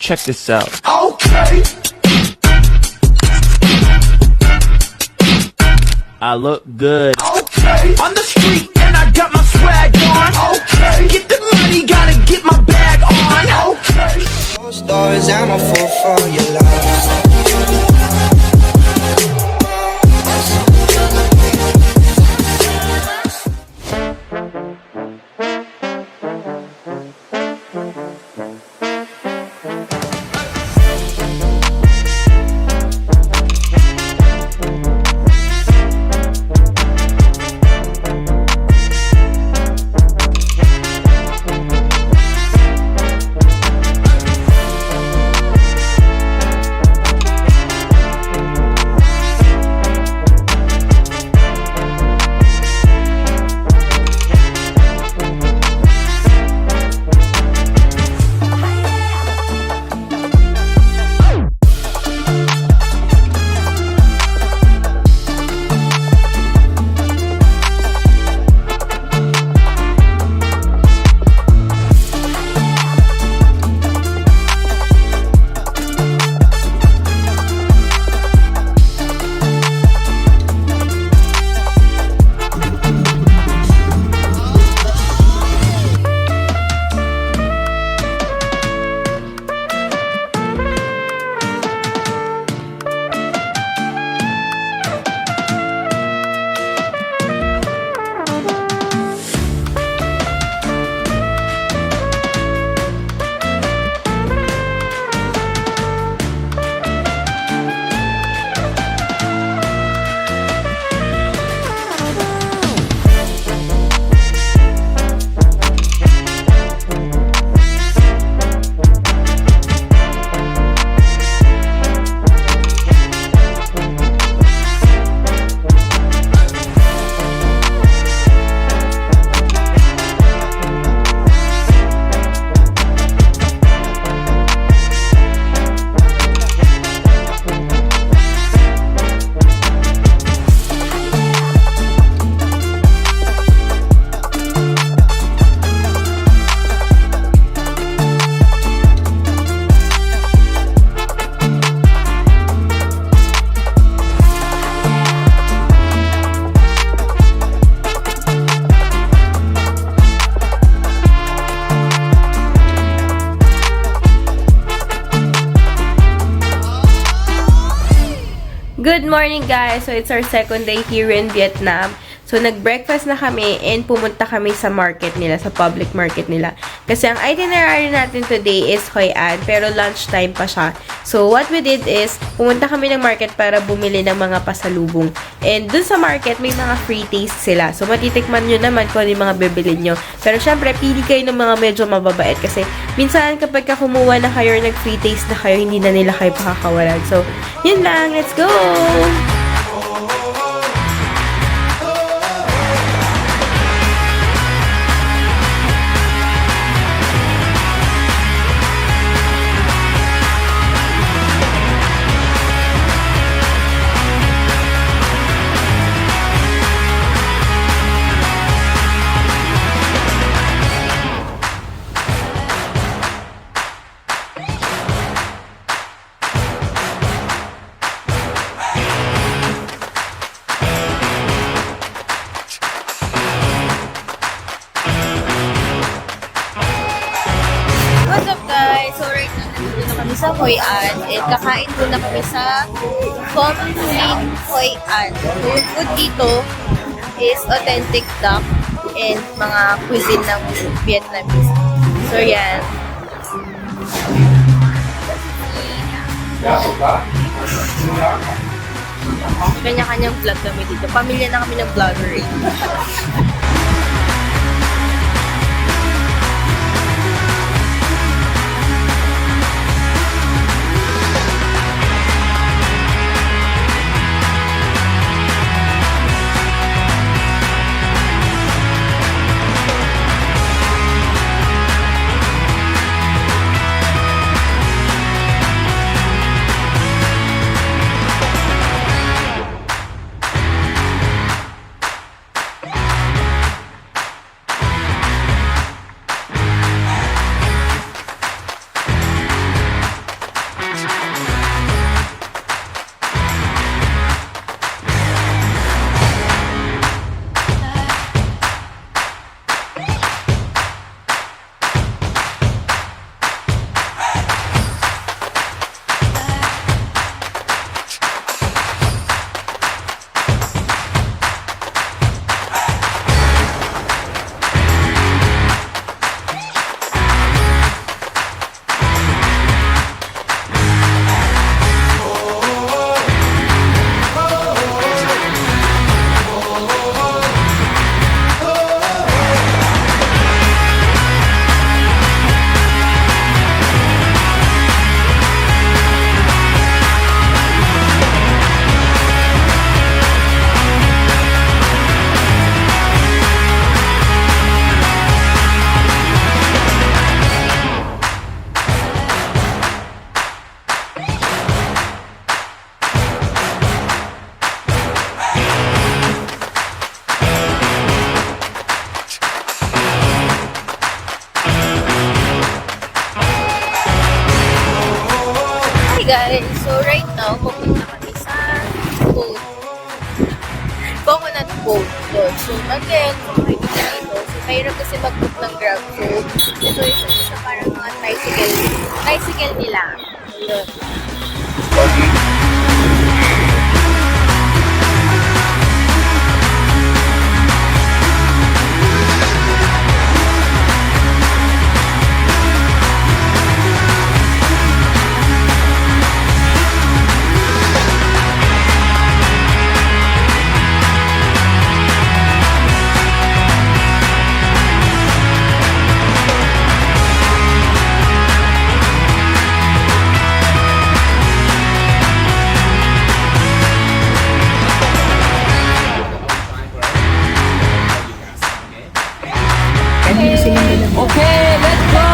check this out. Okay. I look good. Okay. On the street and I got my swag on. Okay. Get the money, gotta get my bag on. Okay. Stars, I'm a fool for your love. Good morning guys! So it's our second day here in Vietnam. So nag-breakfast na kami and pumunta kami sa market nila, sa public market nila. Kasi ang itinerary natin today is Hoi An, pero lunchtime pa siya. So what we did is, pumunta kami ng market para bumili ng mga pasalubong. And dun sa market, may mga free taste sila. So matitikman nyo naman kung ano yung mga bibili nyo. Pero syempre, pili kayo ng mga medyo mababait. Kasi minsan kapag kumuha na kayo or nag-free taste na kayo, hindi na nila kayo pakakawalan. So, yun lang. Let's go! Sa Hoi An, and kakain muna kami sa Phom Linh Hoi An. So, yung food dito is authentic duck and mga cuisine ng Vietnamese. So, yan. Kanya-kanyang vlog kami dito. Pamilya na kami ng vlogger eh. guys, so right now, pupunta kami sa boat. Coconut boat doon. So, again, kung makikita ito, so mayroon kasi mag-book ng Grab. So, ito isa sa parang mga tricycle nila. Ayun. Okay, let's go!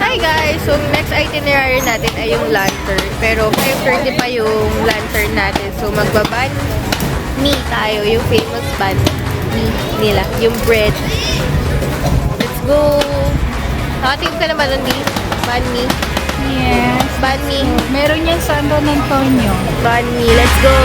Hi guys! So, next itinerary natin ay yung lantern. Pero 5:30 pa yung lantern natin. So, magbaban mi tayo. Yung famous banh mi nila. Yung bread. Let's go! Nakatingin ka na ba nun, Di? Banh mi? Yes. Banh mi. Meron yan sa San Antonio. Banh mi. Let's go!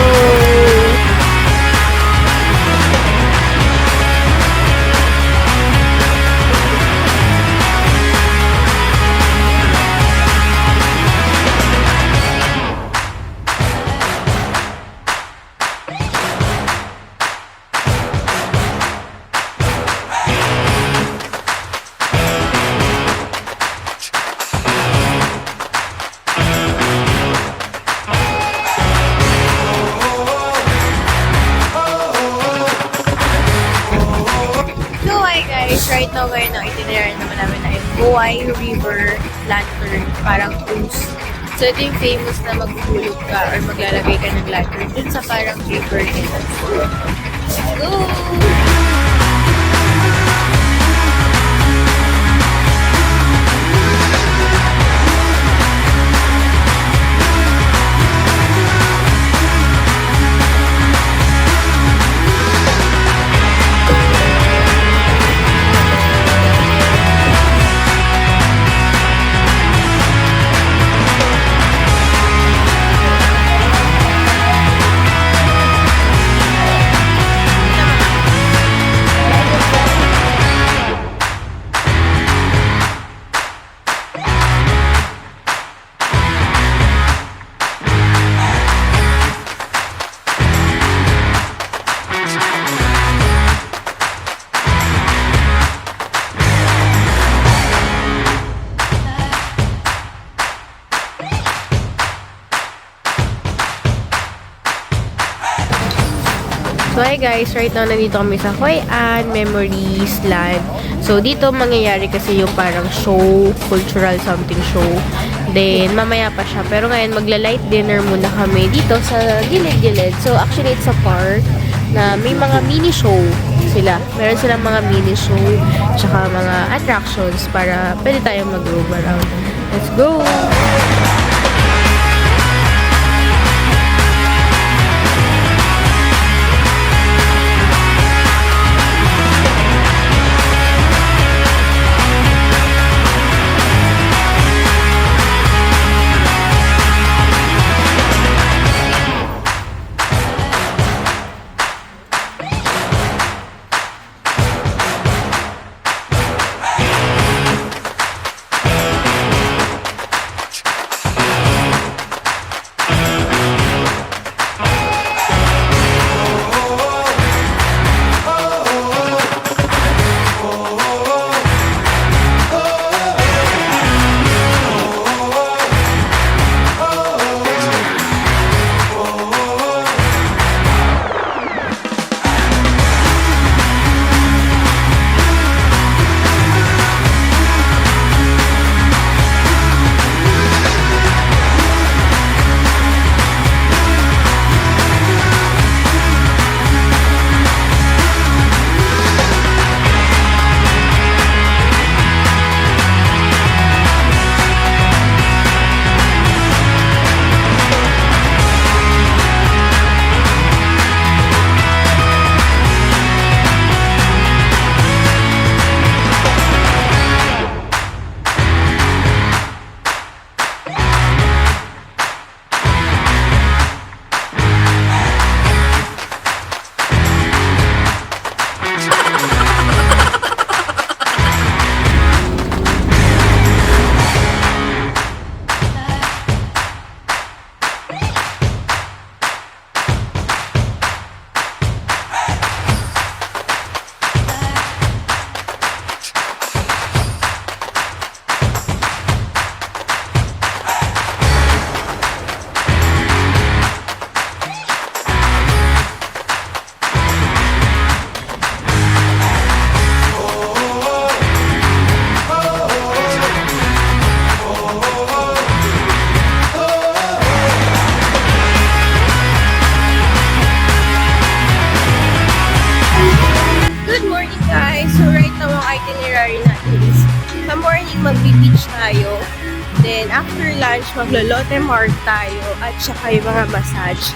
Right now, ngayon ang itinerary naman namin ay Buhay River Lantern, parang cruise. So, ito yung famous na maghulog ka or maglalagay ka ng lantern dun sa parang river nila. Let's go! So hi guys, right now nandito kami sa Hoi An Memories Land. So dito mangyayari kasi yung parang show, cultural something show. Then mamaya pa siya. Pero ngayon magla-light dinner muna kami dito sa gilid-gilid. So actually it's a park na may mga mini show sila. Meron silang mga mini show tsaka mga attractions para pwede tayong mag-roam around. Let's go! itinerary natin is sa morning magbe-beach tayo. Then after lunch maglo-Lotte Mart tayo at saka yung mga massage.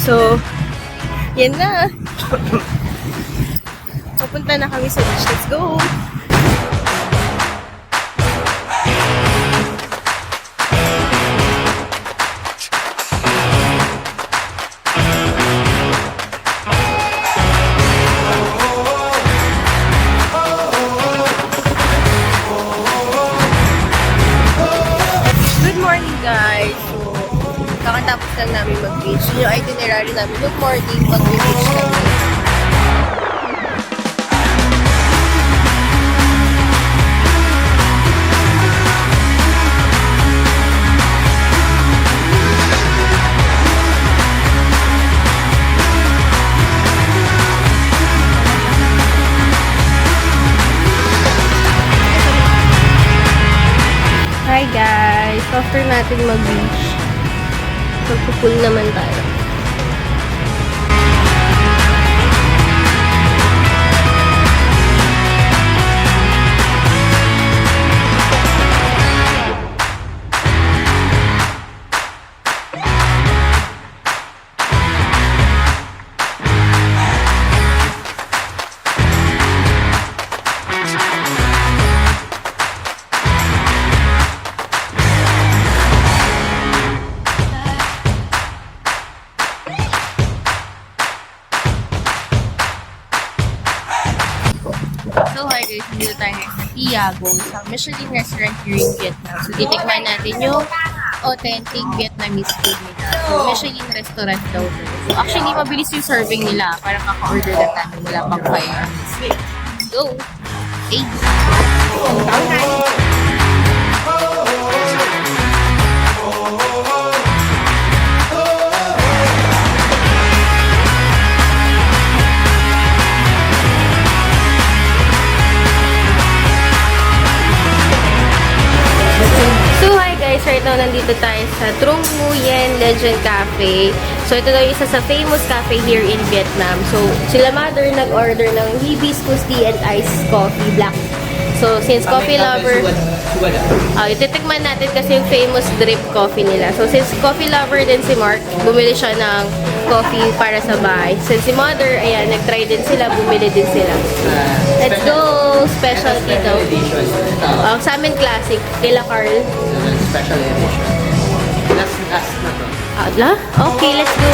So, yan na. Papunta na kami sa beach. Let's go! Guys, so kakatapos lang namin mag-beach. Yung itinerary namin yung morning mag-beach kami. Hi guys! After natin mag-beach, magpupool naman tayo. So, hi guys, dito tayo sa Tiago, sa Michelin restaurant here in Vietnam. So, titikman natin yung authentic Vietnamese food nila. So, Michelin restaurant daw. So, actually, mabilis yung serving nila. Parang kaka-order na natin. Wala pang kaya. Go! Hey! now, nandito tayo sa Trung Nguyen Legend Cafe. So, ito daw yung isa sa famous cafe here in Vietnam. So, sila mother nag-order ng hibiscus tea and iced coffee, black. So, since coffee lover, ititikman natin kasi yung famous drip coffee nila. So, since coffee lover din si Mark, bumili siya ng coffee para sa bahay. Since si mother, ayan, nag-try din sila, bumili din sila. Let's go! Specialty daw. Sa amin classic. Kila Carl. Special edition. Last na to. Ala? Okay, let's go!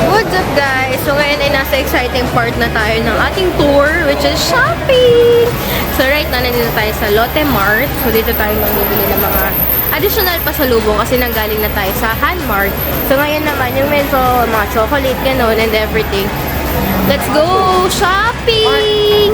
What's up guys? So ngayon ay nasa exciting part na tayo ng ating tour, which is shopping! So right now, nandito tayo sa Lotte Mart. So dito tayo mamimili ng mga additional pasalubong kasi nanggaling na tayo sa Han Mart. So ngayon naman, yung medyo mga chocolate, ganon, and everything. Let's go shopping!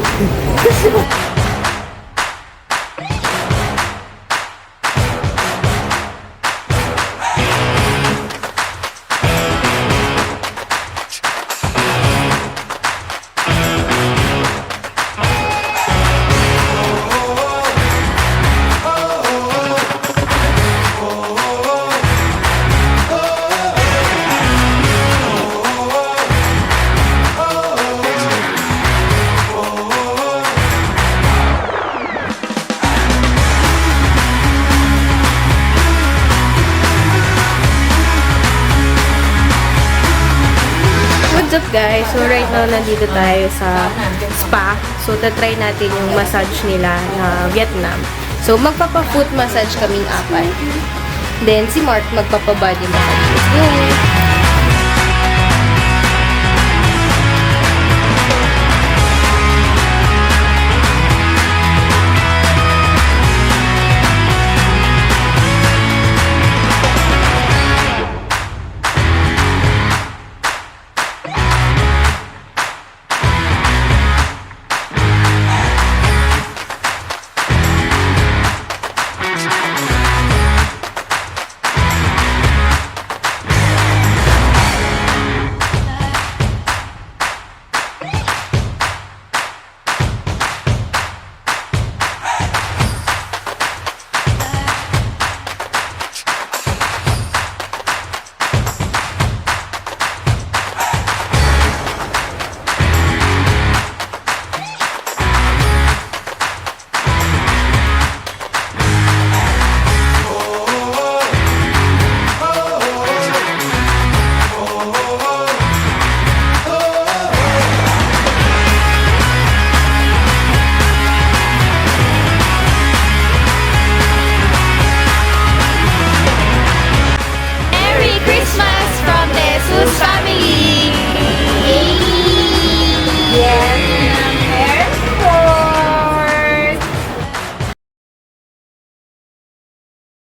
What's up guys? So right now, nandito tayo sa spa. So tatry natin yung massage nila na Vietnam. So magpapa-foot massage kaming apat. Then si Mark magpapa-body massage. Let's go!